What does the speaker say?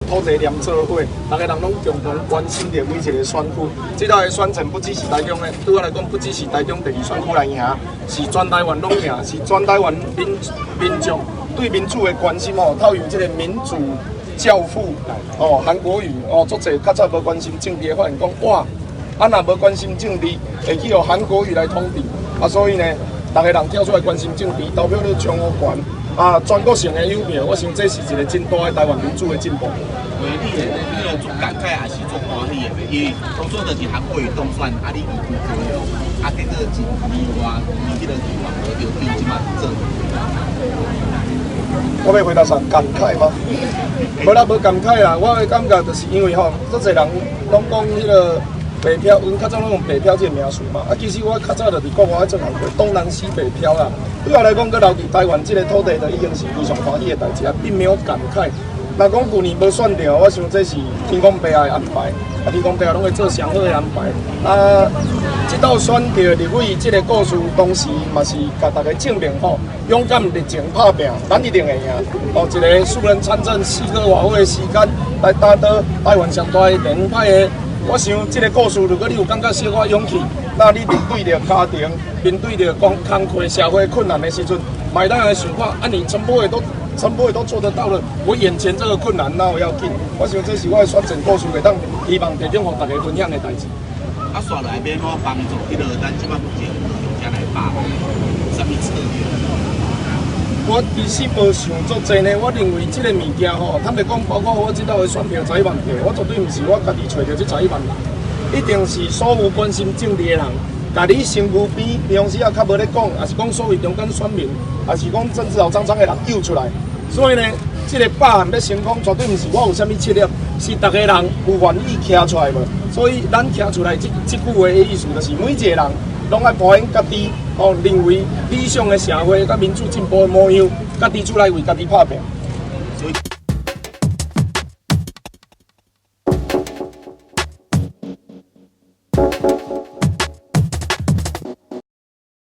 土地连做伙，大家人拢共同关心着每一个选区。这道的选战不只是台中的，对我来讲，不只是台中第二选区来赢，是全台湾拢赢，是全台湾民众对民主的关心哦，透由这个民主教父哦韩国瑜哦，足侪较早无关心政治的发言讲哇，啊若无关心政治，会去由韩国瑜来统治啊，所以呢，大家人跳出来关心政治，投票率冲好悬。啊，全国性的邮票，我想这是一个真大的台湾民主的进步。你有做感慨还是做欢喜的？因为当初就是韩国瑜当选，啊你移居高雄，啊结果一年外，你迄个地方得到对即马做。我要回答啥？感慨吗？无啦，无感慨啦。我的感觉就是因为吼，足侪人拢讲迄个北漂，阮较早拢用北漂这个名词嘛。啊，其实我较早就是国外做行过东南西北漂啦。对我来讲，佮留伫台湾这个土地就已经是非常欢喜的代志啊，并没有感慨。若讲去年无选着，我想这是天公伯的安排，啊，天公伯拢会做上好的安排。啊，这道选着立委这个故事，当时嘛是甲大家证明吼，勇敢立正拍拼，咱一定会赢。哦，一个素人参政4个外月的时间，来打倒台湾上大的电影派的。我想这个故事，如果你有感觉小可勇气，那你面对着家庭，面对着讲工课社会困难的时阵，买单来想看，啊，你全部也都做得到了，我眼前这个困难，那我要紧。我想这是我的选择故事，会当希望提供给大家分享的代志。啊，选来要怎帮助迄个咱即摆目前用家来把握，什么策略？我其实无想做济呢，我认为这个物件吼，坦白讲，包括我这道的选票11万票，我绝对毋是我家己找着这11万人，一定是所有关心政治的人，甲你身躯边，平常时啊较无咧讲，也是讲所谓中间选民，也是讲政治后脏脏的人揪出来。所以呢，这个百项要成功，绝对毋是我有啥物策略，是大家人有愿意徛出来无。所以咱徛出来这句话的意思，就是每一个人拢爱保养家己。哦，认为理想的社会、甲民主进步的模样，家己出来为家己拍拼。